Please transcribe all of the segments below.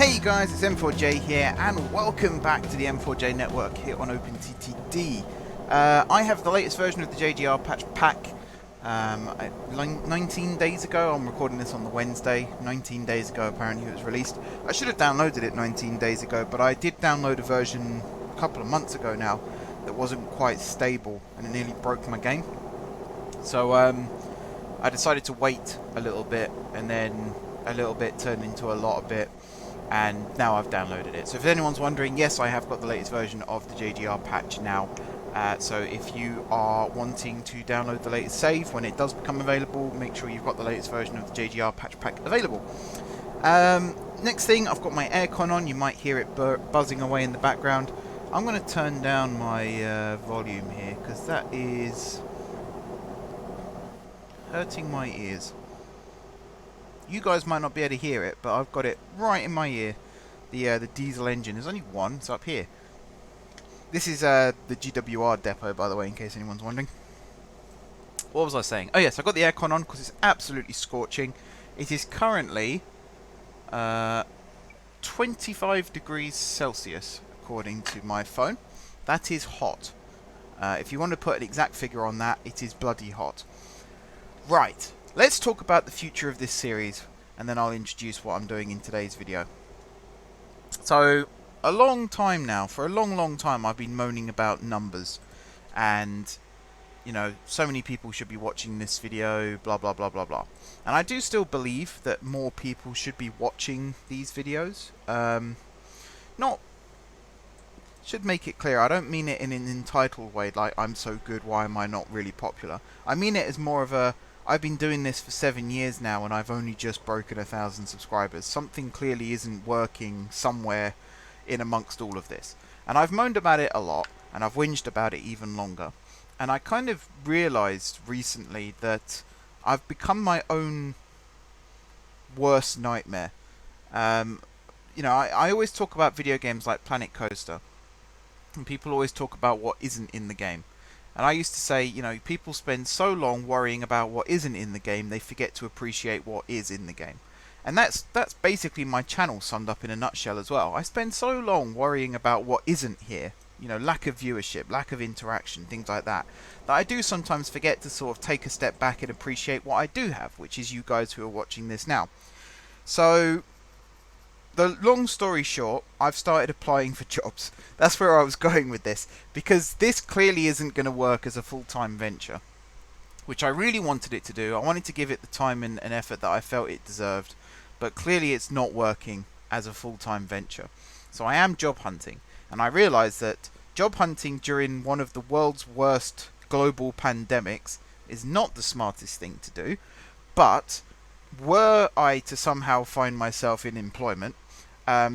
Hey guys, it's M4J here, and welcome back to the M4J network here on OpenTTD. I have the latest version of the JGR patch pack. 19 days ago, I'm recording this on the Wednesday, 19 days ago apparently it was released. I should have downloaded it 19 days ago, but I did download a version a couple of months ago now that wasn't quite stable, and it nearly broke my game. So I decided to wait a little bit, and then a little bit turned into a lot of bit. And now I've downloaded it. So if anyone's wondering, yes, I have got the latest version of the JGR patch now. So if you are wanting to download the latest save when it does become available, make sure you've got the latest version of the JGR patch pack available. Next thing, I've got my aircon on. You might hear it buzzing away in the background. I'm going to turn down my volume here because that is hurting my ears. You guys might not be able to hear it, but I've got it right in my ear. The diesel engine. There's only one. It's up here. This is the GWR depot, by the way, in case anyone's wondering. What was I saying? Oh yes, I've got the aircon on because it's absolutely scorching. It is currently 25 degrees Celsius, according to my phone. That is hot. If you want to put an exact figure on that, it is bloody hot. Right. Let's talk about the future of this series, and then I'll introduce what I'm doing in today's video. So, a long time now, for a long time, I've been moaning about numbers, and, you know, so many people should be watching this video, blah blah blah blah blah. And I do still believe that more people should be watching these videos. Should make it clear, I don't mean it in an entitled way, like I'm so good, why am I not really popular? I mean it as more of a, I've been doing this for 7 years now and I've only just broken 1,000 subscribers. Something clearly isn't working somewhere in amongst all of this. And I've moaned about it a lot, and I've whinged about it even longer. And I kind of realised recently that I've become my own worst nightmare. You know, I always talk about video games like Planet Coaster. And people always talk about what isn't in the game. And I used to say, you know, people spend so long worrying about what isn't in the game, they forget to appreciate what is in the game. And that's basically my channel summed up in a nutshell as well. I spend so long worrying about what isn't here, you know, lack of viewership, lack of interaction, things like that, that I do sometimes forget to sort of take a step back and appreciate what I do have, which is you guys who are watching this now. So, the long story short, I've started applying for jobs. That's where I was going with this, because this clearly isn't going to work as a full-time venture, which I really wanted it to do. I wanted to give it the time and effort that I felt it deserved, but clearly it's not working as a full-time venture. So I am job hunting, and I realised that job hunting during one of the world's worst global pandemics is not the smartest thing to do, but were I to somehow find myself in employment,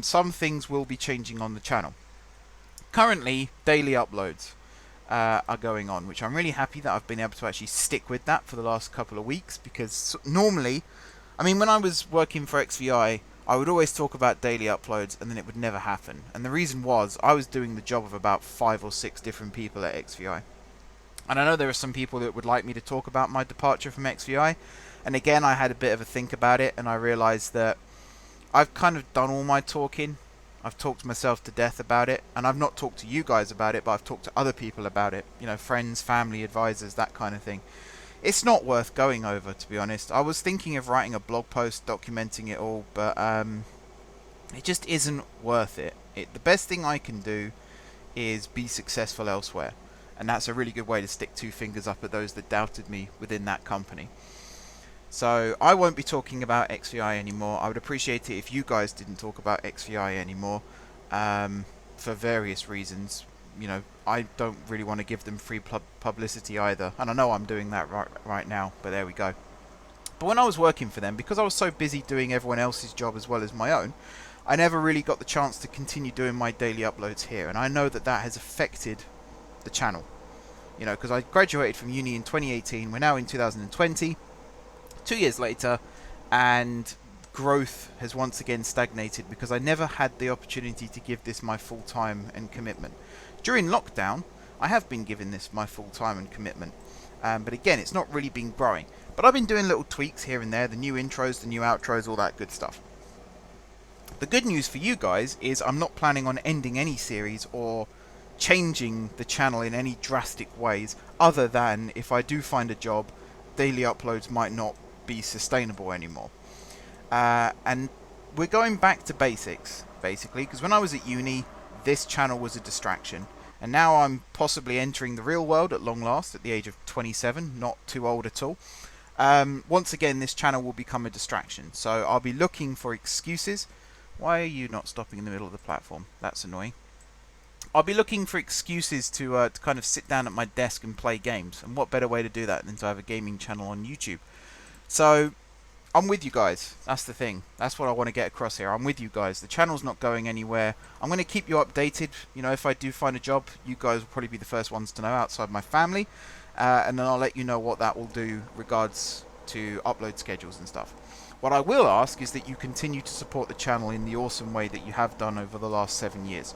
some things will be changing on the channel. Currently, daily uploads are going on, which I'm really happy that I've been able to actually stick with that for the last couple of weeks, because normally, I mean, when I was working for XVI, I would always talk about daily uploads and then it would never happen. And the reason was, I was doing the job of about 5 or 6 different people at XVI. And I know there are some people that would like me to talk about my departure from XVI, and again, I had a bit of a think about it, and I realised that I've kind of done all my talking. I've talked myself to death about it, and I've not talked to you guys about it, but I've talked to other people about it, you know, friends, family, advisors, that kind of thing. It's not worth going over, to be honest. I was thinking of writing a blog post documenting it all, but it just isn't worth it. The best thing I can do is be successful elsewhere, and that's a really good way to stick 2 fingers up at those that doubted me within that company. So I won't be talking about XVI anymore. I would appreciate it if you guys didn't talk about XVI anymore, for various reasons. You know, I don't really want to give them free publicity either, and I know I'm doing that right now, but there we go. But when I was working for them, because I was so busy doing everyone else's job as well as my own, I never really got the chance to continue doing my daily uploads here, and I know that that has affected the channel. You know, because I graduated from uni in 2018, we're now in 2020, 2 years later, and growth has once again stagnated because I never had the opportunity to give this my full time and commitment. During lockdown, I have been giving this my full time and commitment, but again, it's not really been growing. But I've been doing little tweaks here and there, the new intros, the new outros, all that good stuff. The good news for you guys is I'm not planning on ending any series or changing the channel in any drastic ways, other than if I do find a job, daily uploads might not be sustainable anymore. And we're going back to basics, basically, because when I was at uni, this channel was a distraction. And now I'm possibly entering the real world at long last, at the age of 27, not too old at all. Once again, this channel will become a distraction. So I'll be looking for excuses. Why are you not stopping in the middle of the platform? That's annoying. I'll be looking for excuses to kind of sit down at my desk and play games. And what better way to do that than to have a gaming channel on YouTube? So I'm with you guys. That's the thing. That's what I want to get across here. I'm with you guys. The channel's not going anywhere. I'm going to keep you updated. You know, if I do find a job, you guys will probably be the first ones to know outside my family. And then I'll let you know what that will do regards to upload schedules and stuff. What I will ask is that you continue to support the channel in the awesome way that you have done over the last 7 years.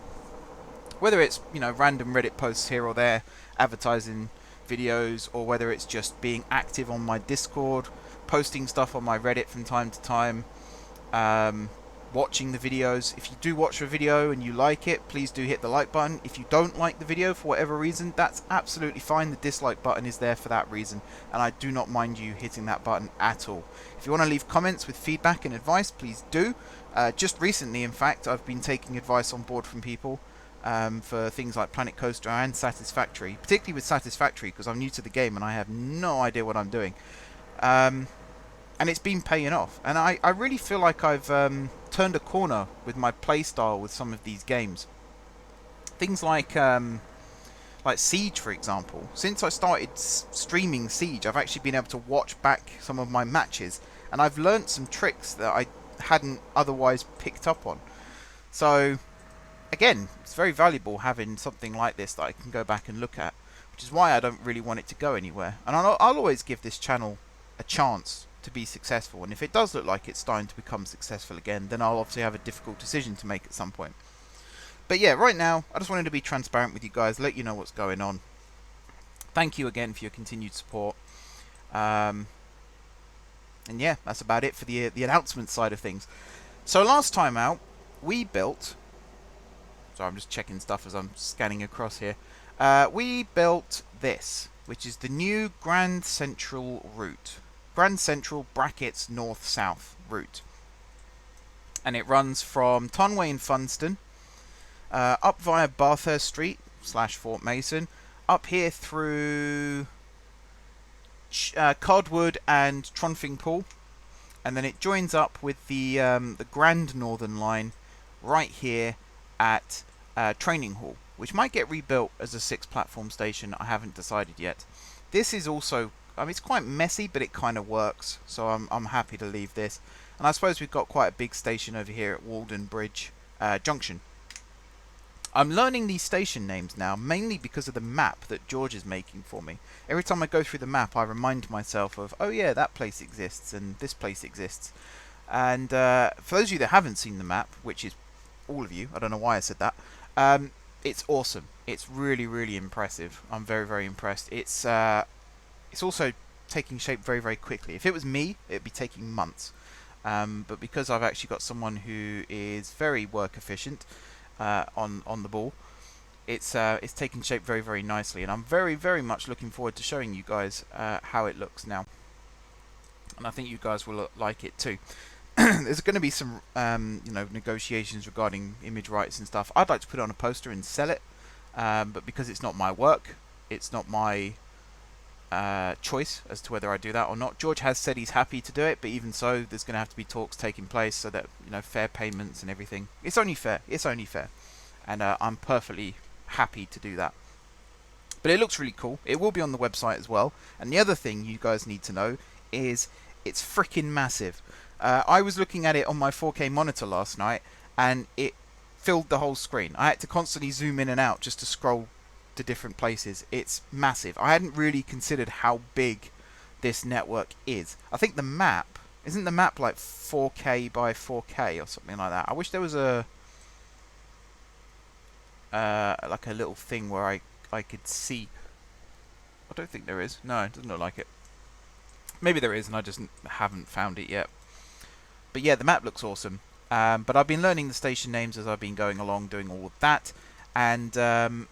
Whether it's, you know, random Reddit posts here or there, advertising videos, or whether it's just being active on my Discord, posting stuff on my Reddit from time to time, watching the videos. If you do watch a video and you like it, please do hit the like button. If you don't like the video for whatever reason, that's absolutely fine. The dislike button is there for that reason, and I do not mind you hitting that button at all. If you want to leave comments with feedback and advice, please do. Just recently, in fact, I've been taking advice on board from people for things like Planet Coaster and Satisfactory, particularly with Satisfactory because I'm new to the game and I have no idea what I'm doing. And it's been paying off, and I really feel like I've turned a corner with my playstyle with some of these games. Things like Siege, for example. Since I started streaming Siege, I've actually been able to watch back some of my matches, and I've learnt some tricks that I hadn't otherwise picked up on. So, again, it's very valuable having something like this that I can go back and look at, which is why I don't really want it to go anywhere. And I'll always give this channel a chance to be successful, and if it does look like it's starting to become successful again, then I'll obviously have a difficult decision to make at some point. But yeah, right now I just wanted to be transparent with you guys, let you know what's going on. Thank you again for your continued support, and yeah, that's about it for the announcement side of things. So last time out we built, so I'm just checking stuff as I'm scanning across here, we built this, which is the new Grand Central route. Grand Central brackets north-south route. And it runs from Tonway in Funston, up via Bathurst Street / Fort Mason, up here through Cardwood and Tronfingpool, and then it joins up with the Grand Northern Line right here at Training Hall, which might get rebuilt as a 6-platform station. I haven't decided yet. This is also, I mean, it's quite messy, but it kind of works, so I'm happy to leave this. And I suppose we've got quite a big station over here at Walden Bridge Junction. I'm learning these station names now, mainly because of the map that George is making for me. Every time I go through the map, I remind myself of, oh yeah, that place exists, and this place exists. And for those of you that haven't seen the map, which is all of you, I don't know why I said that, it's awesome. It's really, really impressive. I'm very, very impressed. It's also taking shape very, very quickly. If it was me, it'd be taking months. But because I've actually got someone who is very work efficient on the ball, it's taking shape very, very nicely, and I'm very, very much looking forward to showing you guys how it looks now. And I think you guys will like it too. There's going to be some negotiations regarding image rights and stuff. I'd like to put it on a poster and sell it, but because it's not my work, it's not my choice as to whether I do that or not. George has said he's happy to do it, but even so, there's going to have to be talks taking place so that, you know, fair payments and everything. It's only fair. It's only fair, and I'm perfectly happy to do that. But it looks really cool. It will be on the website as well. And the other thing you guys need to know is it's freaking massive. I was looking at it on my 4K monitor last night, and it filled the whole screen. I had to constantly zoom in and out just to scroll to different places. It's massive. I hadn't really considered how big this network is. I think the map, isn't the map like 4K by 4K or something like that? I wish there was a like a little thing where I could see. I don't think there is. No, it doesn't look like it. Maybe there is and I just haven't found it yet. But yeah, the map looks awesome. But I've been learning the station names as I've been going along, doing all of that. And a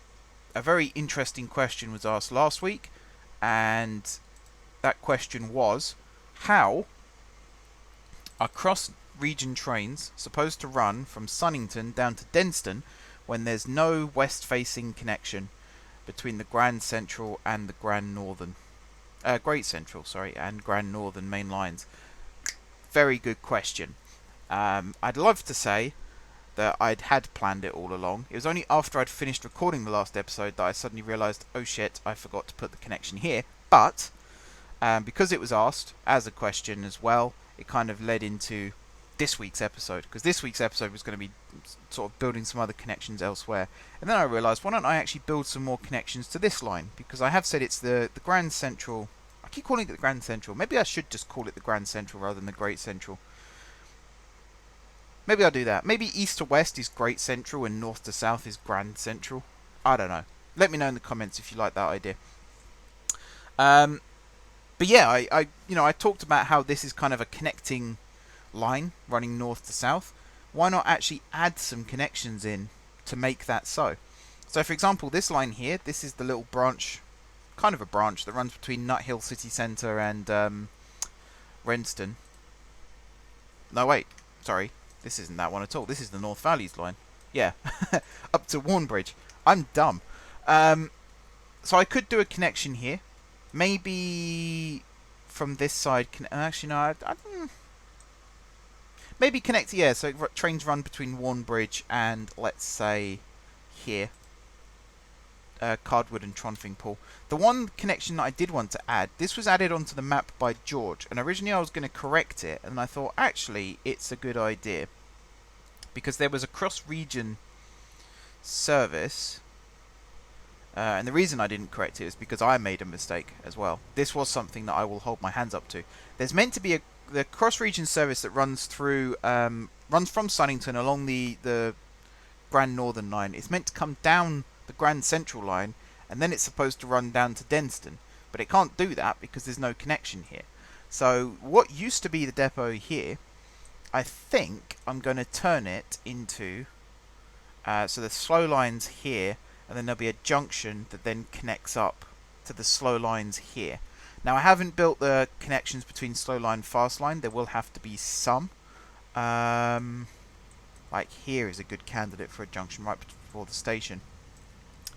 very interesting question was asked last week, and that question was, how are cross-region trains supposed to run from Sunnington down to Denston when there's no west-facing connection between the Grand Central and the Grand Northern, Great Central, sorry, and Grand Northern main lines? Very good question. I'd love to say that I'd had planned it all along. It was only after I'd finished recording the last episode that I suddenly realised, oh shit, I forgot to put the connection here. But because it was asked as a question as well, it kind of led into this week's episode, because this week's episode was going to be sort of building some other connections elsewhere. And then I realised, why don't I actually build some more connections to this line? Because I have said it's the Grand Central. I keep calling it the Grand Central. Maybe I should just call it the Grand Central rather than the Great Central. Maybe I'll do that. Maybe east to west is Great Central and north to south is Grand Central. I don't know. Let me know in the comments if you like that idea. But yeah, I talked about how this is kind of a connecting line running north to south. Why not actually add some connections in to make that so? So for example, this line here, this is the little branch, kind of a branch that runs between Nut Hill City Centre and Renston. No, wait, sorry. This isn't that one at all. This is the North Valleys line. Yeah, up to Warnbridge. I'm dumb. So I could do a connection here. Maybe from this side. Actually, no. Maybe connect. Yeah, so trains run between Warnbridge and, let's say, here. Cardwood and Tronfingpool. The one connection that I did want to add, this was added onto the map by George, and originally I was going to correct it, and I thought, actually, it's a good idea. Because there was a cross-region service, and the reason I didn't correct it is because I made a mistake as well. This was something that I will hold my hands up to. There's meant to be the cross-region service that runs through, runs from Sunnington along the Grand Northern line. It's meant to come down the Grand Central line, and then it's supposed to run down to Denston. But it can't do that because there's no connection here. So what used to be the depot here, I think I'm going to turn it into, so the slow lines here, and then there'll be a junction that then connects up to the slow lines here. Now I haven't built the connections between slow line and fast line. There will have to be some. Like here is a good candidate for a junction right before the station.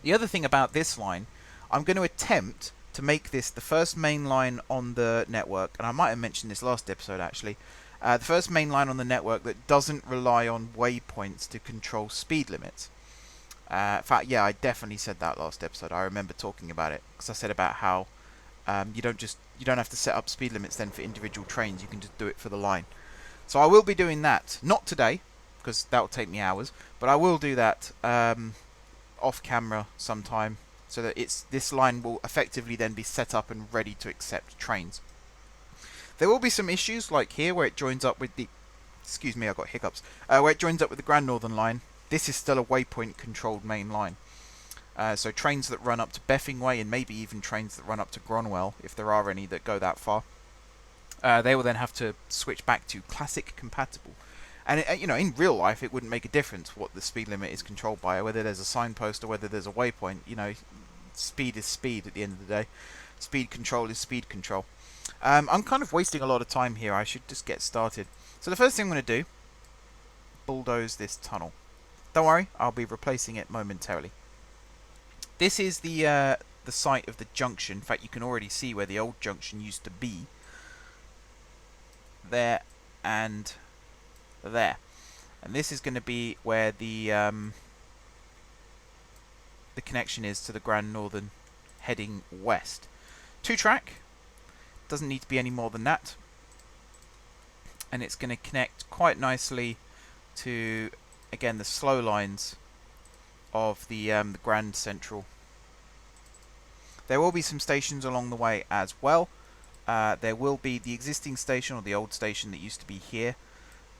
The other thing about this line, I'm going to attempt to make this the first main line on the network, and I might have mentioned this last episode actually, the first main line on the network that doesn't rely on waypoints to control speed limits. In fact, yeah, I definitely said that last episode. I remember talking about it because I said about how you don't have to set up speed limits then for individual trains. You can just do it for the line. So I will be doing that, not today because that will take me hours, but I will do that off camera sometime so that this line will effectively then be set up and ready to accept trains. There will be some issues like here where it joins up with the, excuse me, I got hiccups, where it joins up with the Grand Northern line. This is still a waypoint controlled main line. So trains that run up to Beffingway and maybe even trains that run up to Gronwell, if there are any that go that far, they will then have to switch back to classic compatible. And in real life, it wouldn't make a difference what the speed limit is controlled by, whether there's a signpost or whether there's a waypoint. Speed is speed at the end of the day. Speed control is speed control. I'm kind of wasting a lot of time here. I should just get started. So the first thing I'm going to do, bulldoze this tunnel. Don't worry, I'll be replacing it momentarily. This is the site of the junction. In fact, you can already see where the old junction used to be. There and there. And this is going to be where the connection is to the Grand Northern heading west. 2-track. Doesn't need to be any more than that. And it's going to connect quite nicely to, again, the slow lines of the Grand Central. There will be some stations along the way as well. There will be the existing station, or the old station that used to be here,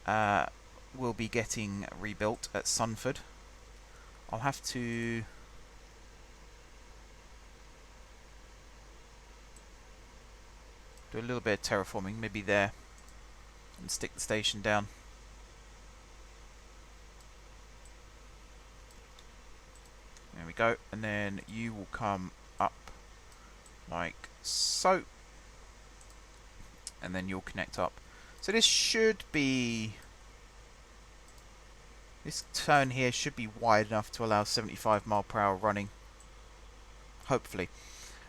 will be getting rebuilt at Sunford. I'll have to do a little bit of terraforming, maybe there, and stick the station down. we go. And then you will come up like so. And then you'll connect up. So this should be... This turn here should be wide enough to allow 75 mile per hour running. Hopefully.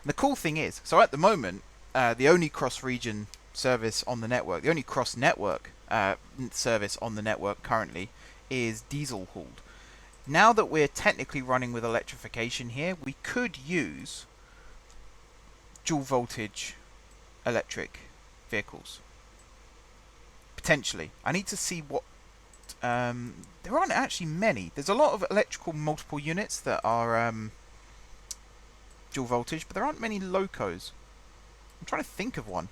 And the cool thing is, so at the moment, the only cross-region service on the network, the only cross-network service on the network currently is diesel hauled. Now that we're technically running with electrification here, we could use dual voltage electric vehicles. Potentially. I need to see what... there aren't actually many. There's a lot of electrical multiple units that are dual voltage, but there aren't many locos. I'm trying to think of one.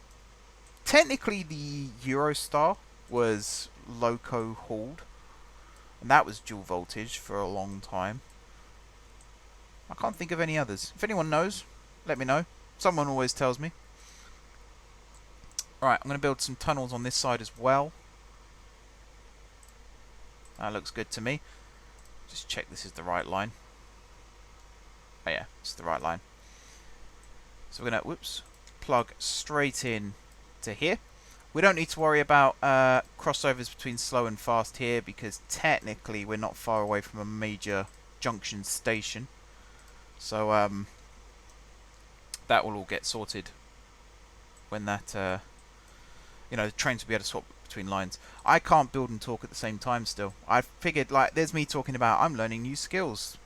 Technically, the Eurostar was loco hauled, and that was dual voltage for a long time. I can't think of any others. If anyone knows, let me know. Someone always tells me. Right, I'm going to build some tunnels on this side as well. That looks good to me. Just check this is the right line. Oh yeah, it's the right line. So we're going to, whoops, plug straight in to here. We don't need to worry about crossovers between slow and fast here, because technically we're not far away from a major junction station. So that will all get sorted when that, you know, the trains will be able to swap between lines. I can't build and talk at the same time still. I figured, like, there's me talking about I'm learning new skills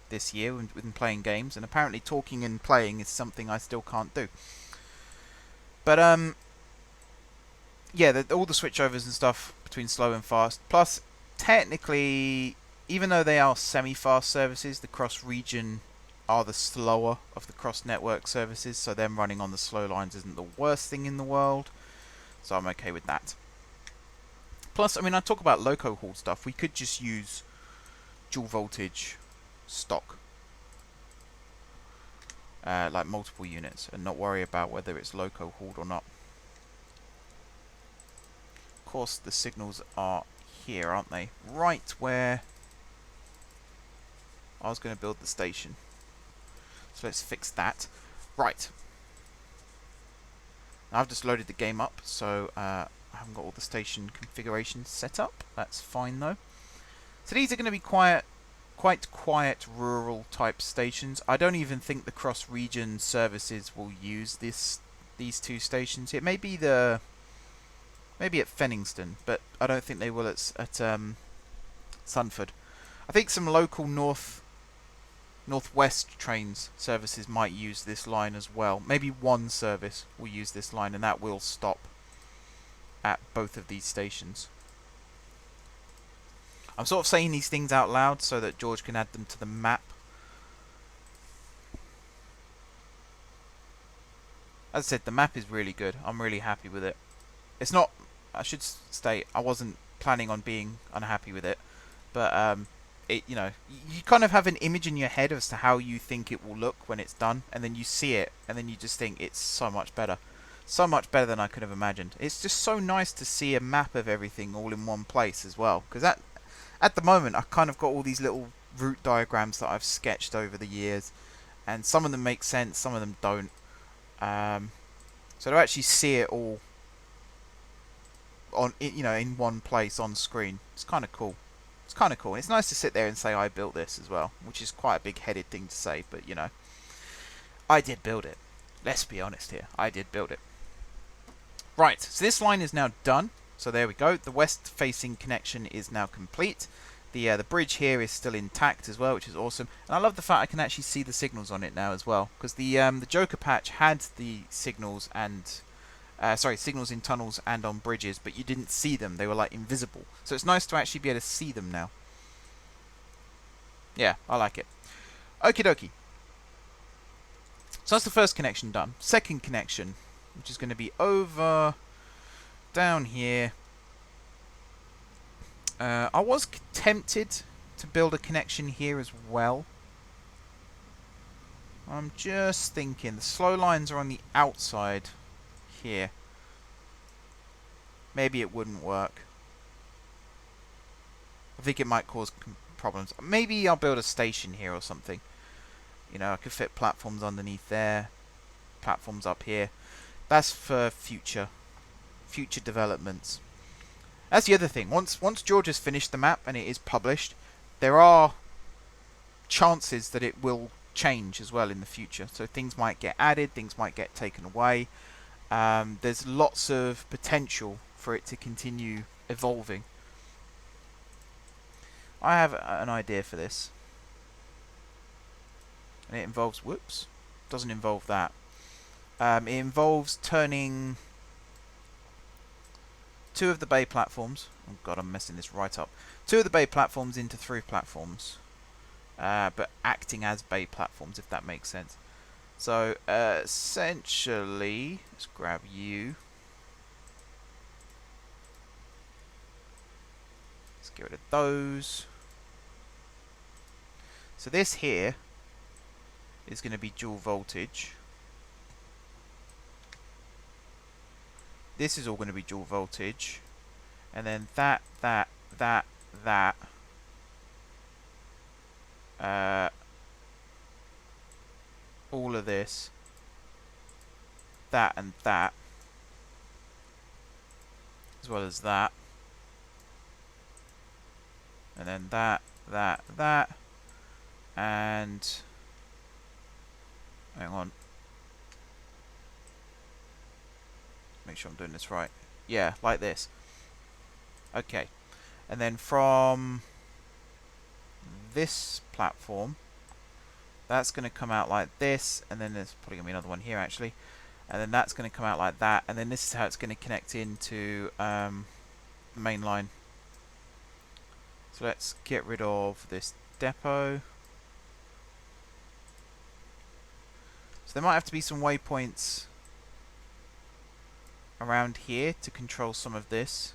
this year when playing games, and apparently talking and playing is something I still can't do. But yeah, all the switchovers and stuff between slow and fast. Plus, technically, even though they are semi-fast services, the cross-region are the slower of the cross-network services, so them running on the slow lines isn't the worst thing in the world. So I'm okay with that. Plus, I mean, I talk about loco haul stuff. We could just use dual voltage stock, like multiple units, and not worry about whether it's loco hauled or not. Of course, the signals are here, aren't they? Right where I was going to build the station. So let's fix that. Right. I've just loaded the game up, so I haven't got all the station configurations set up. That's fine though. So these are going to be quite quiet rural type stations. I don't even think the cross-region services will use these two stations. It may be at Kingston, but I don't think they will at Sunford. I think some local northwest trains services might use this line as well. Maybe one service will use this line, and that will stop at both of these stations. I'm sort of saying these things out loud so that George can add them to the map. As I said, the map is really good. I'm really happy with it. It's not... I should state, I wasn't planning on being unhappy with it, but you know, you kind of have an image in your head as to how you think it will look when it's done, and then you see it, and then you just think it's so much better. So much better than I could have imagined. It's just so nice to see a map of everything all in one place as well, because at the moment I've kind of got all these little route diagrams that I've sketched over the years, and some of them make sense, some of them don't. So to actually see it all on, you know, in one place on screen, it's kind of cool. It's kind of cool. And it's nice to sit there and say I built this as well, which is quite a big-headed thing to say, but you know, I did build it. Let's be honest here. I did build it. Right, so this line is now done. So there we go. The west-facing connection is now complete. The bridge here is still intact as well, which is awesome. And I love the fact I can actually see the signals on it now as well, because the Joker patch had the signals and signals in tunnels and on bridges, but you didn't see them. They were like invisible. So it's nice to actually be able to see them now. Yeah, I like it. Okie dokie. So that's the first connection done. Second connection, which is going to be over down here. I was tempted to build a connection here as well. I'm just thinking the slow lines are on the outside here. Maybe it wouldn't work. I think it might cause problems. Maybe I'll build a station here or something. You know, I could fit platforms underneath there, platforms up here. That's for future developments. That's the other thing. Once George has finished the map and it is published, there are chances that it will change as well in the future. So things might get added, things might get taken away. There's lots of potential for it to continue evolving. I have an idea for this. And it involves, whoops, doesn't involve that. It involves turning 2 of the bay platforms, oh god, I'm messing this right up, 2 of the bay platforms into 3 platforms, but acting as bay platforms, if that makes sense. So essentially, let's grab you. Let's get rid of those. So this here is going to be dual voltage. This is all going to be dual voltage. And then that. All of this. That and that. As well as that. And then that. And hang on. Make sure I'm doing this right. Yeah, like this. Okay. And then from this platform, that's going to come out like this, and then there's probably going to be another one here actually. And then that's going to come out like that, and then this is how it's going to connect into the main line. So let's get rid of this depot. So there might have to be some waypoints around here to control some of this,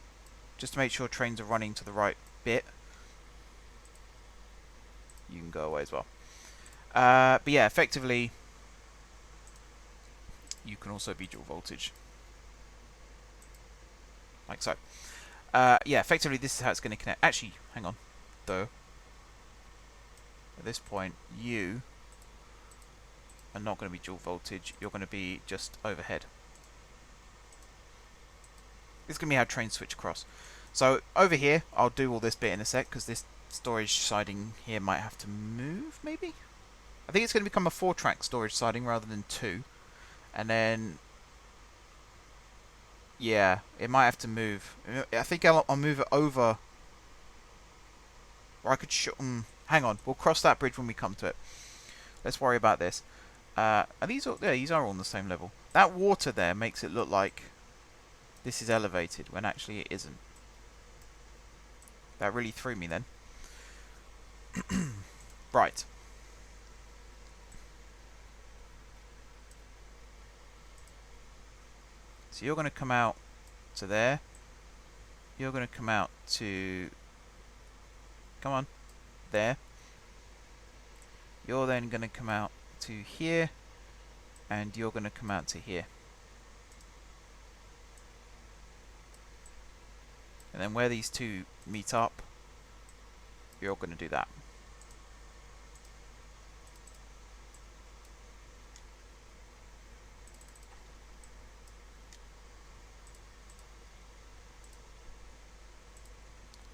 just to make sure trains are running to the right bit. You can go away as well. But yeah, effectively, you can also be dual voltage. Like so. Yeah, effectively this is how it's going to connect. Actually, hang on, though. At this point, you are not going to be dual voltage. You're going to be just overhead. This is going to be how trains switch across. So over here, I'll do all this bit in a sec, because this storage siding here might have to move, maybe? I think it's going to become a 4-track storage siding rather than 2. And then, yeah, it might have to move. I think I'll move it over. Or I could hang on, we'll cross that bridge when we come to it. Let's worry about this. Are these all, yeah, these are all on the same level. That water there makes it look like this is elevated, when actually it isn't. That really threw me then. Right. So you're going to come out to there. You're going to come out to... Come on. There. You're then going to come out to here. And you're going to come out to here. And then where these two meet up, you're going to do that.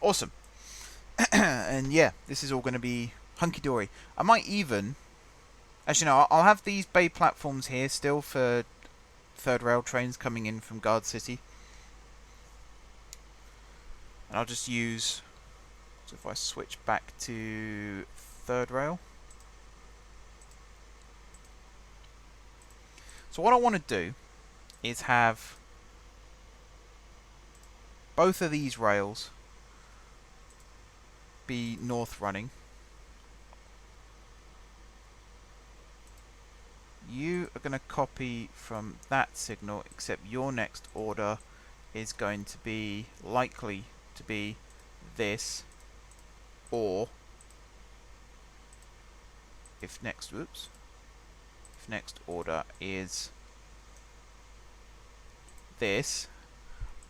Awesome. And yeah, this is all going to be hunky-dory. I might even... Actually, no, I'll have these bay platforms here still for third rail trains coming in from Guard City. And I'll just use... So if I switch back to third rail. So what I want to do is have both of these rails be north running. You are going to copy from that signal, except your next order is going to be likely to be this, or if next order is this,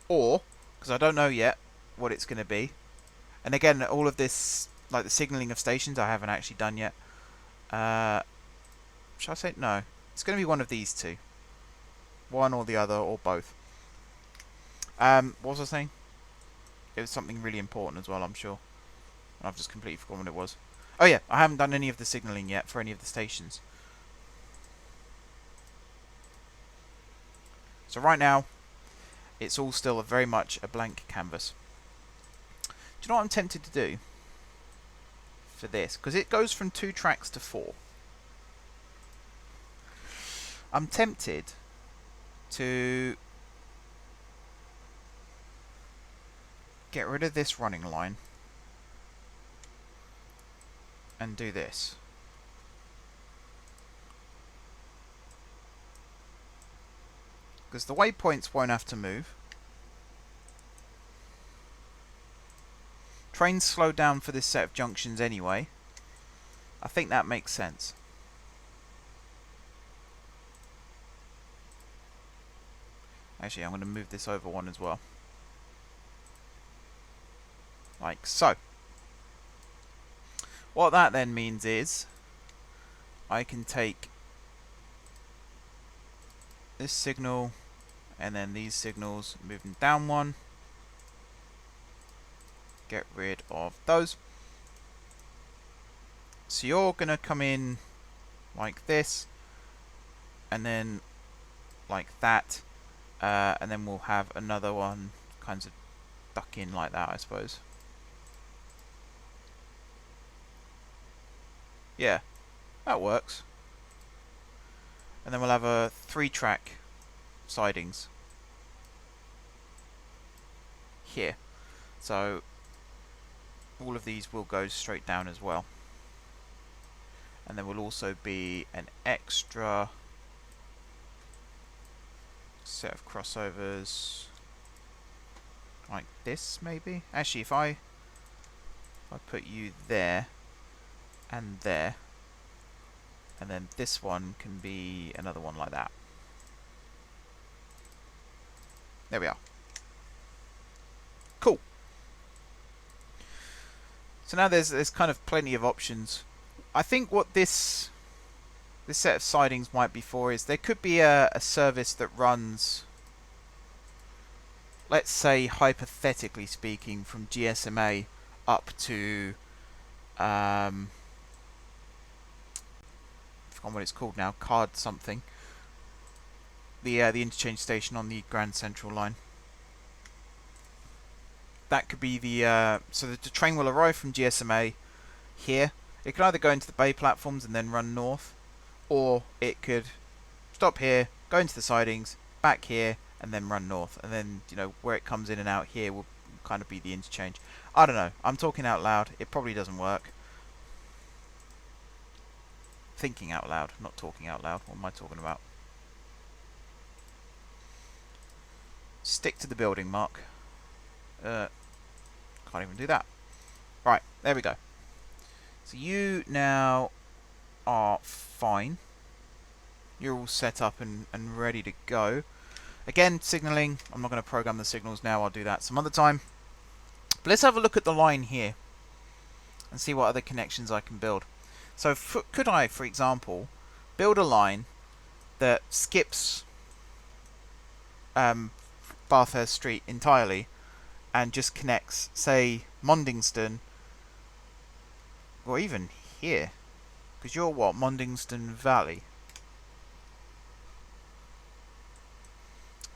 or, because I don't know yet what it's going to be. And again, all of this, like the signaling of stations, I haven't actually done yet. Should I say no? It's going to be one of these two. One or the other, or both. What was I saying? It was something really important as well, I'm sure. I've just completely forgotten what it was. Oh yeah, I haven't done any of the signalling yet for any of the stations. So right now, it's all still very much a blank canvas. Do you know what I'm tempted to do for this? Because it goes from 2 tracks to 4. I'm tempted to get rid of this running line and do this. Because the waypoints won't have to move. Trains slow down for this set of junctions anyway. I think that makes sense. Actually, I'm going to move this over one as well. Like so. What that then means is I can take this signal and then these signals, move them down one, get rid of those. So you're going to come in like this and then like that, and then we'll have another one kinds of duck in like that, I suppose. Yeah, that works. And then we'll have a 3-track sidings here. So all of these will go straight down as well. And there will also be an extra set of crossovers like this, maybe. Actually, if I put you there and there, and then this one can be another one like that. There we are. Cool. So now there's kind of plenty of options. I think what this set of sidings might be for is there could be a service that runs, let's say hypothetically speaking, from GSMA up to forgotten what it's called now, card something. The interchange station on the Grand Central line. That could be the so the train will arrive from GSMA here. It can either go into the bay platforms and then run north, or it could stop here, go into the sidings, back here, and then run north. And then, you know, where it comes in and out here will kind of be the interchange. I don't know. I'm talking out loud. It probably doesn't work. Thinking out loud, not talking out loud. What am I talking about? Stick to the building, Mark. Can't even do that. Right, there we go. So you now are fine. You're all set up and ready to go. Again, signaling. I'm not going to program the signals now. I'll do that some other time. But let's have a look at the line here and see what other connections I can build. So could I, for example, build a line that skips Bathurst Street entirely and just connects, say, Mondington, or even here, because you're what, Mondington Valley?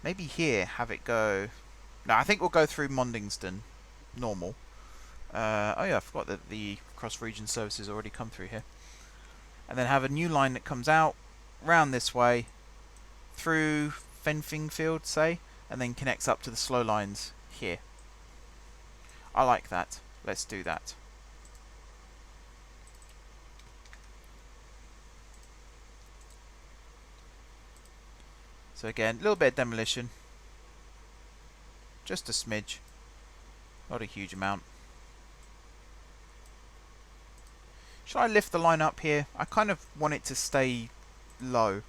Maybe here, have it go... No, I think we'll go through Mondington, normal. Oh yeah, I forgot that the cross-region services already come through here. And then have a new line that comes out, round this way, through Fenfingfield, say, and then connects up to the slow lines here. I like that. Let's do that. So again, a little bit of demolition. Just a smidge. Not a huge amount. Should I lift the line up here? I kind of want it to stay low,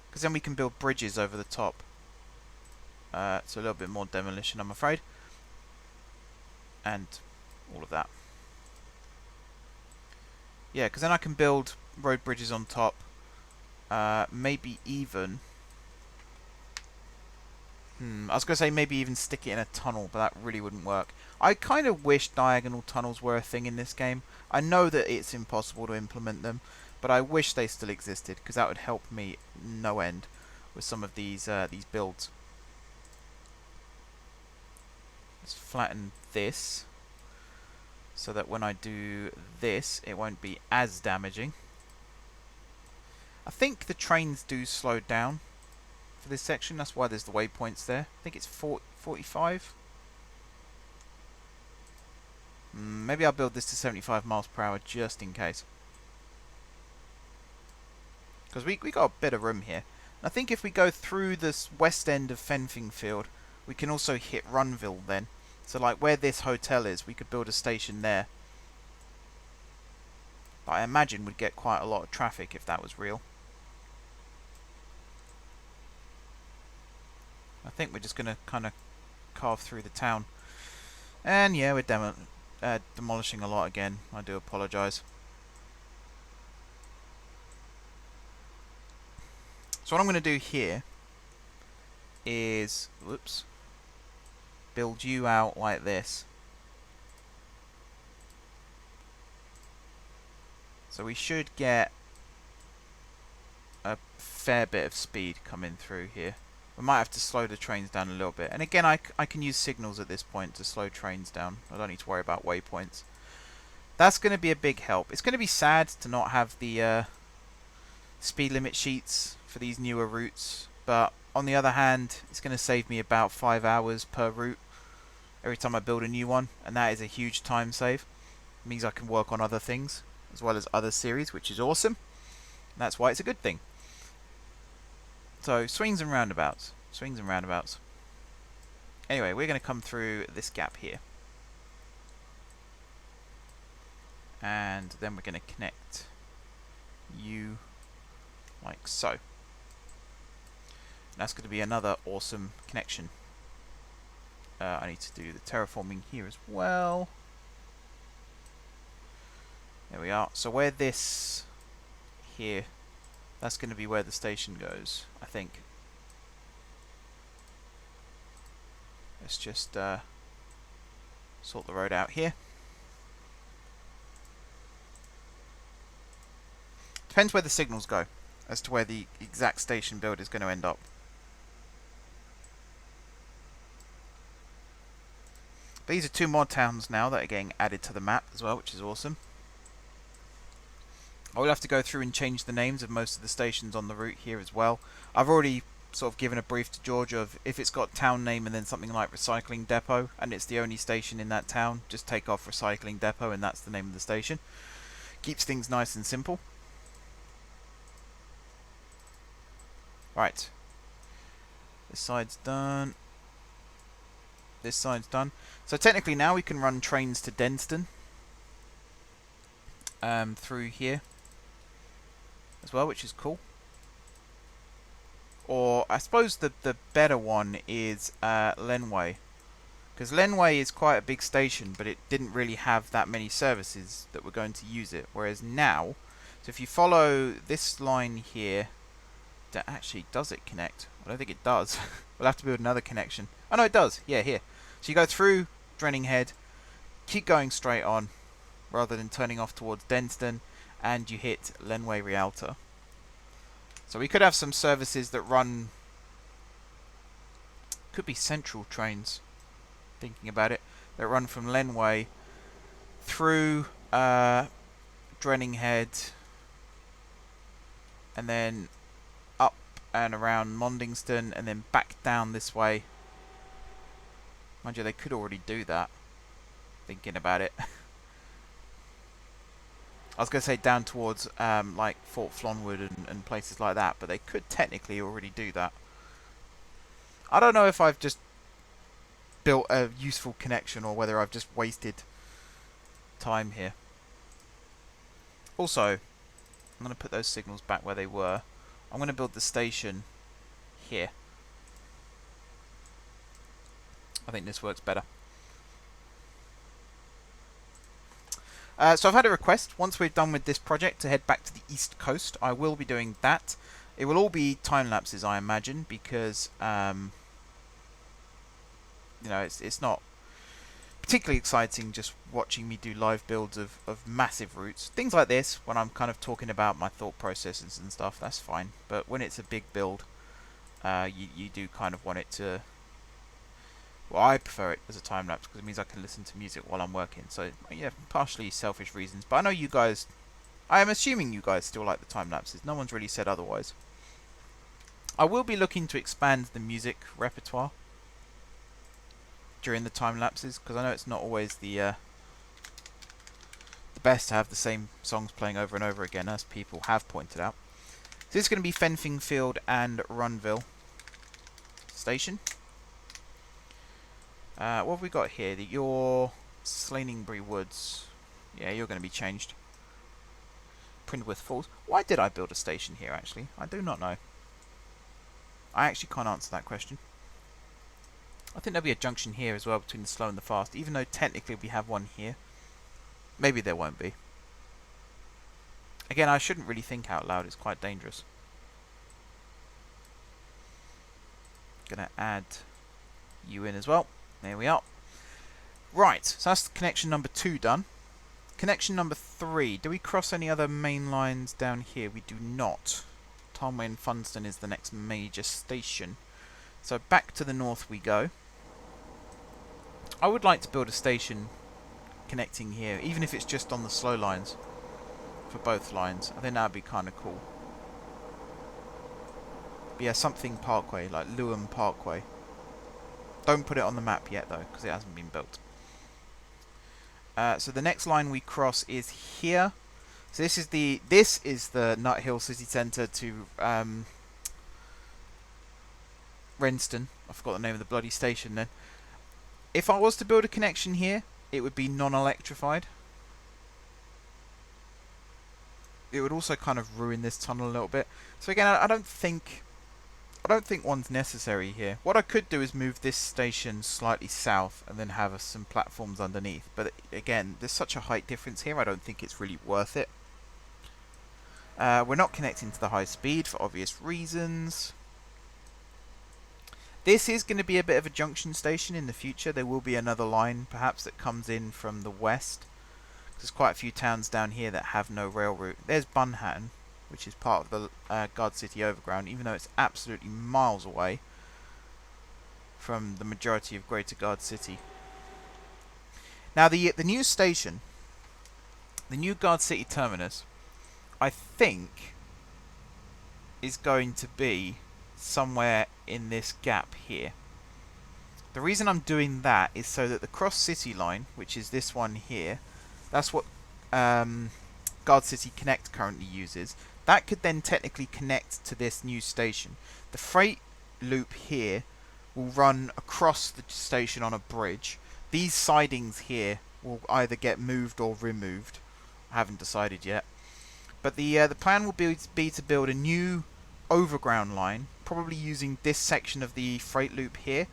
because then we can build bridges over the top. So a little bit more demolition, I'm afraid. And all of that. Yeah, because then I can build road bridges on top. Maybe even... I was going to say maybe even stick it in a tunnel, but that really wouldn't work. I kind of wish diagonal tunnels were a thing in this game. I know that it's impossible to implement them, but I wish they still existed, because that would help me no end with some of these builds. Let's flatten this, so that when I do this, it won't be as damaging. I think the trains do slow down for this section, that's why there's the waypoints there. I think it's 45. Maybe I'll build this to 75 miles per hour just in case. Because we got a bit of room here. And I think if we go through this west end of Fenfingfield, we can also hit Runville then. So like where this hotel is, we could build a station there. But I imagine we'd get quite a lot of traffic if that was real. I think we're just going to kind of carve through the town. And yeah, we're demolishing a lot again. I do apologise. So what I'm going to do here is, whoops, build you out like this. So we should get a fair bit of speed coming through here. We might have to slow the trains down a little bit. And again, I can use signals at this point to slow trains down. I don't need to worry about waypoints. That's going to be a big help. It's going to be sad to not have the speed limit sheets for these newer routes. But on the other hand, it's going to save me about 5 hours per route every time I build a new one. And that is a huge time save. It means I can work on other things as well as other series, which is awesome. And that's why it's a good thing. So, swings and roundabouts. Swings and roundabouts. Anyway, we're going to come through this gap here. And then we're going to connect you like so. And that's going to be another awesome connection. I need to do the terraforming here as well. There we are. So where this here, that's going to be where the station goes, I think. Let's just sort the road out here. Depends where the signals go as to where the exact station build is going to end up. These are 2 more towns now that are getting added to the map as well, which is awesome. I will have to go through and change the names of most of the stations on the route here as well. I've already sort of given a brief to George of if it's got town name and then something like recycling depot and it's the only station in that town, just take off recycling depot and that's the name of the station. Keeps things nice and simple. Right. This side's done. This side's done. So technically now we can run trains to Denston through here as well, which is cool. Or I suppose the better one is Lenway, because Lenway is quite a big station, but it didn't really have that many services that were going to use it. Whereas now, so if you follow this line here, that actually does it connect? I don't think it does. We'll have to build another connection. Oh no, it does. Yeah, here. So you go through Drenning Head, keep going straight on, rather than turning off towards Denston, and you hit Lenway Rialta. So we could have some services that run, could be central trains, thinking about it, that run from Lenway through Drenning Head, and then up and around Mondingston, and then back down this way. Mind you, they could already do that, thinking about it. I was going to say down towards like Fort Flonwood and places like that, but they could technically already do that. I don't know if I've just built a useful connection or whether I've just wasted time here. Also, I'm going to put those signals back where they were. I'm going to build the station here. I think this works better. So I've had a request, once we're done with this project, to head back to the East Coast. I will be doing that. It will all be time lapses, I imagine, because you know, it's not particularly exciting just watching me do live builds of massive routes. Things like this, when I'm kind of talking about my thought processes and stuff, that's fine. But when it's a big build, you do kind of want it to... Well, I prefer it as a time lapse because it means I can listen to music while I'm working. So, yeah, partially selfish reasons. But I know you guys... I am assuming you guys still like the time lapses. No one's really said otherwise. I will be looking to expand the music repertoire during the time lapses, because I know it's not always the best to have the same songs playing over and over again, as people have pointed out. So this is going to be Fenfing Field and Runville Station. What have we got here? Your Slaningbury Woods. Yeah, you're going to be changed. Printworth Falls. Why did I build a station here, actually? I do not know. I actually can't answer that question. I think there'll be a junction here as well between the slow and the fast, even though technically we have one here. Maybe there won't be. Again, I shouldn't really think out loud, it's quite dangerous. Gonna add you in as well. There we are. Right, so that's connection number 2 done. Connection number 3. Do we cross any other main lines down here? We do not. Tarnway and Funston is the next major station. So back to the north we go. I would like to build a station connecting here, even if it's just on the slow lines for both lines. I think that would be kind of cool. But yeah, something Parkway, like Lewham Parkway. Don't put it on the map yet though, because it hasn't been built. So the next line we cross is here. So this is the Nut Hill City Centre to Renston. I forgot the name of the bloody station then. If I was to build a connection here, it would be non-electrified. It would also kind of ruin this tunnel a little bit. So again, I don't think one's necessary here. What I could do is move this station slightly south and then have some platforms underneath. But again, there's such a height difference here, I don't think it's really worth it. We're not connecting to the high speed for obvious reasons. This is going to be a bit of a junction station in the future. There will be another line perhaps that comes in from the west. There's quite a few towns down here that have no rail route. There's Bunhattan, which is part of the Guard City Overground, even though it's absolutely miles away from the majority of Greater Guard City. Now the new station, the new Guard City terminus, I think is going to be somewhere in this gap here. The reason I'm doing that is so that the Cross City line, which is this one here, that's what Guard City Connect currently uses. That could then technically connect to this new station. The freight loop here will run across the station on a bridge. These sidings here will either get moved or removed. I haven't decided yet. But the plan will be to build a new overground line, probably using this section of the freight loop here,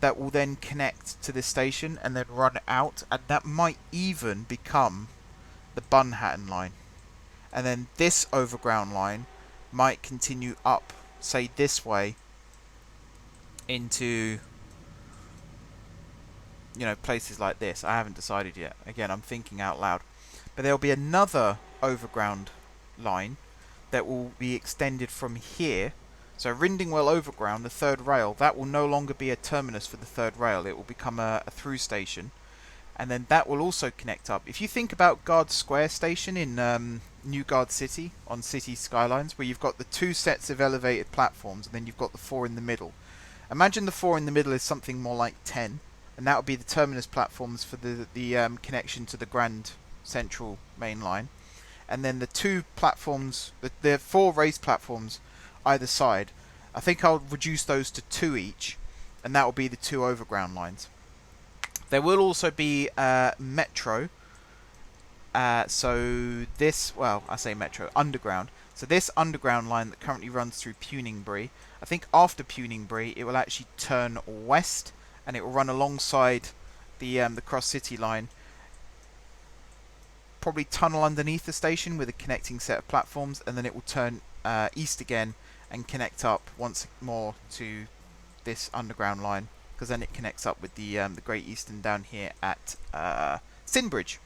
that will then connect to this station and then run out, and that might even become the Bunhattan line. And then this overground line might continue up, say this way, into, you know, places like this. I haven't decided yet. Again, I'm thinking out loud. But there will be another overground line that will be extended from here. So Rindingwell Overground, the third rail, that will no longer be a terminus for the third rail. It will become a through station. And then that will also connect up. If you think about Guard Square Station in New Guard City, on City Skylines, where you've got the 2 sets of elevated platforms, and then you've got the 4 in the middle. Imagine the 4 in the middle is something more like 10, and that would be the terminus platforms for the connection to the Grand Central main line. And then the 2 platforms, the 4 raised platforms either side, I think I'll reduce those to 2 each, and that will be the 2 overground lines. There will also be metro. So this, well, I say metro, underground. So this underground line that currently runs through Puningbury, I think after Puningbury it will actually turn west, and it will run alongside the Cross City line, probably tunnel underneath the station with a connecting set of platforms, and then it will turn east again and connect up once more to this underground line, because then it connects up with the Great Eastern down here at Sinbridge.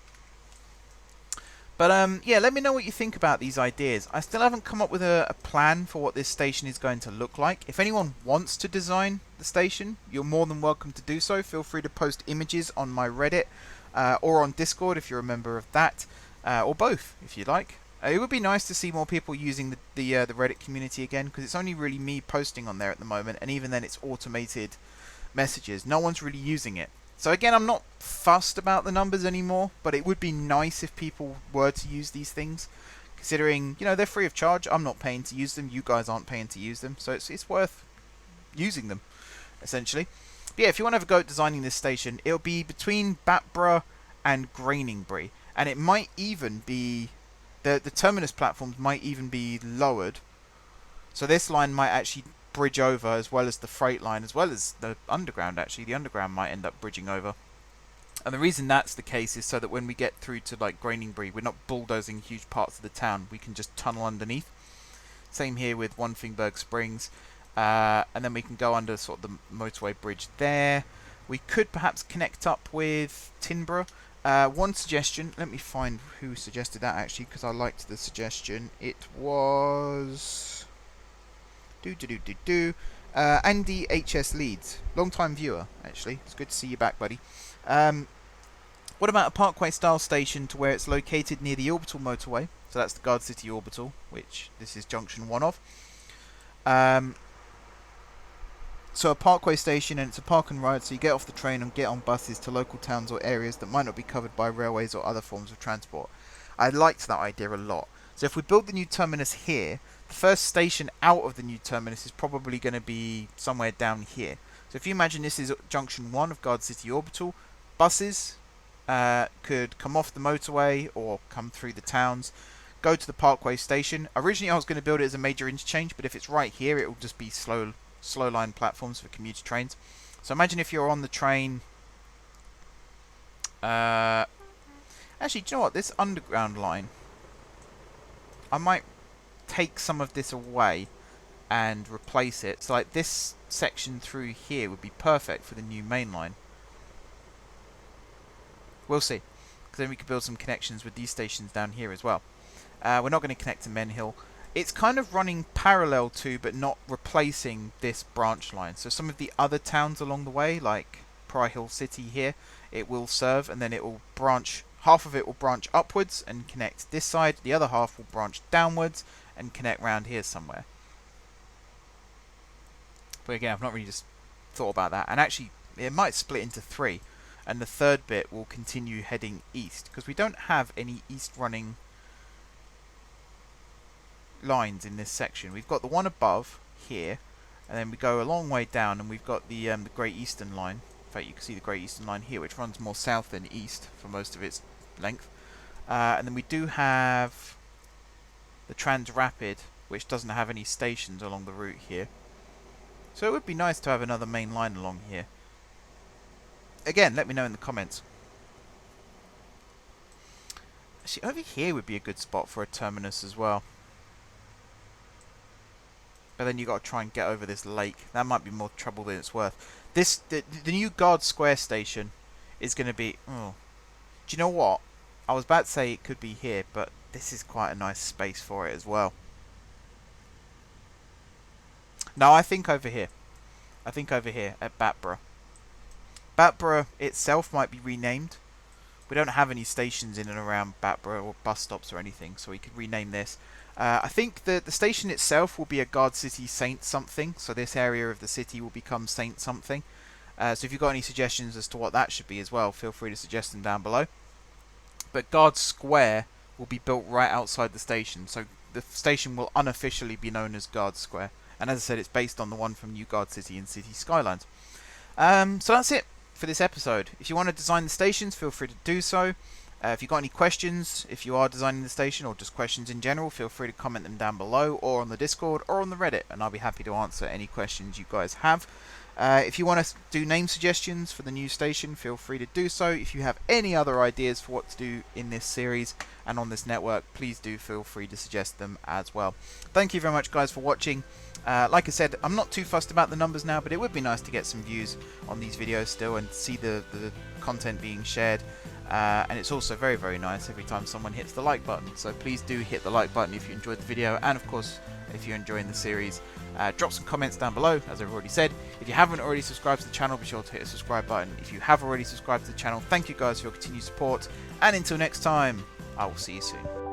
But yeah, let me know what you think about these ideas. I still haven't come up with a plan for what this station is going to look like. If anyone wants to design the station, you're more than welcome to do so. Feel free to post images on my Reddit or on Discord if you're a member of that, or both if you like. It would be nice to see more people using the Reddit community again, because it's only really me posting on there at the moment, and even then it's automated messages. No one's really using it. So again, I'm not fussed about the numbers anymore, but it would be nice if people were to use these things, considering, you know, they're free of charge. I'm not paying to use them. You guys aren't paying to use them, so it's worth using them, essentially. But yeah, if you want to have a go at designing this station, it'll be between Batborough and Grainingbury, and it might even be the terminus platforms might even be lowered, so this line might actually bridge over, as well as the freight line, as well as the underground. Actually, the underground might end up bridging over, and the reason that's the case is so that when we get through to like Grainingbury, we're not bulldozing huge parts of the town. We can just tunnel underneath. Same here with Wonthingburg Springs, and then we can go under sort of the motorway bridge there. We could perhaps connect up with Tinborough. One suggestion, let me find who suggested that actually, because I liked the suggestion. It was Andy HS Leeds, long-time viewer actually. It's good to see you back, buddy. What about a parkway style station to where it's located near the orbital motorway? So that's the Guard City orbital, which this is junction 1 of. So a parkway station, and it's a park and ride, so you get off the train and get on buses to local towns or areas that might not be covered by railways or other forms of transport. I liked that idea a lot. So if we build the new terminus here, the first station out of the new terminus is probably going to be somewhere down here. So if you imagine this is junction 1 of Guard City Orbital, buses could come off the motorway or come through the towns, go to the Parkway station. Originally I was going to build it as a major interchange, but if it's right here, it will just be slow line platforms for commuter trains. So imagine if you're on the train. Actually, do you know what? This underground line, I might take some of this away and replace it. So like this section through here would be perfect for the new main line. We'll see, because then we could build some connections with these stations down here as well. We're not going to connect to Menhill. It's kind of running parallel to, but not replacing, this branch line. So some of the other towns along the way, like Prior Hill City here, it will serve, and then it will branch. Half of it will branch upwards and connect this side. The other half will branch downwards and connect round here somewhere. But again, I've not really just thought about that. And actually, it might split into 3. And the third bit will continue heading east, because we don't have any east running lines in this section. We've got the one above here, and then we go a long way down, and we've got the Great Eastern line. In fact, you can see the Great Eastern line here, which runs more south than east for most of its length. And then we do have the Trans Rapid, which doesn't have any stations along the route here. So it would be nice to have another main line along here. Again, let me know in the comments. Actually, over here would be a good spot for a terminus as well. But then you've got to try and get over this lake. That might be more trouble than it's worth. The new Guard Square station is going to be... Oh, do you know what? I was about to say it could be here, but this is quite a nice space for it as well. No, I think over here. I think over here at Batborough. Batborough itself might be renamed. We don't have any stations in and around Batborough or bus stops or anything, so we could rename this. I think the station itself will be a Guard City Saint something, so this area of the city will become Saint something. So if you've got any suggestions as to what that should be as well, feel free to suggest them down below. But Guard Square will be built right outside the station, so the station will unofficially be known as Guard Square. And as I said, it's based on the one from New Guard City and City Skylines. So that's it for this episode. If you want to design the stations, feel free to do so. If you've got any questions, if you are designing the station, or just questions in general, feel free to comment them down below, or on the Discord, or on the Reddit, and I'll be happy to answer any questions you guys have. If you want to do name suggestions for the new station, feel free to do so. If you have any other ideas for what to do in this series and on this network, please do feel free to suggest them as well. Thank you very much, guys, for watching. Like I said, I'm not too fussed about the numbers now, but it would be nice to get some views on these videos still and see the content being shared. And it's also very, very nice every time someone hits the like button. So please do hit the like button if you enjoyed the video, and of course, if you're enjoying the series. Drop some comments down below, as I've already said. If you haven't already subscribed to the channel, be sure to hit the subscribe button. If you have already subscribed to the channel, thank you guys for your continued support. And until next time, I will see you soon.